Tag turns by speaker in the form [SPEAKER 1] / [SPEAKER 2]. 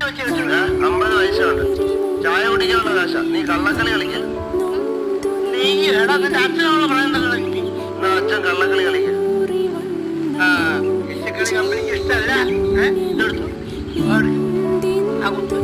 [SPEAKER 1] 50 പൈസയുണ്ട്. ചായ കുടിക്കാനുള്ള കാശ. നീ കള്ളക്കളി കളിക്ക.
[SPEAKER 2] നീ എടാ നിന്റെ അച്ഛനുള്ള പറയുന്നത്
[SPEAKER 1] എന്നാ അച്ഛൻ കള്ളക്കളി കളിക്ക.
[SPEAKER 2] കളി കമ്പനിക്ക് ഇഷ്ടമല്ല. ഇതെടുത്തു ആ കുത്ത്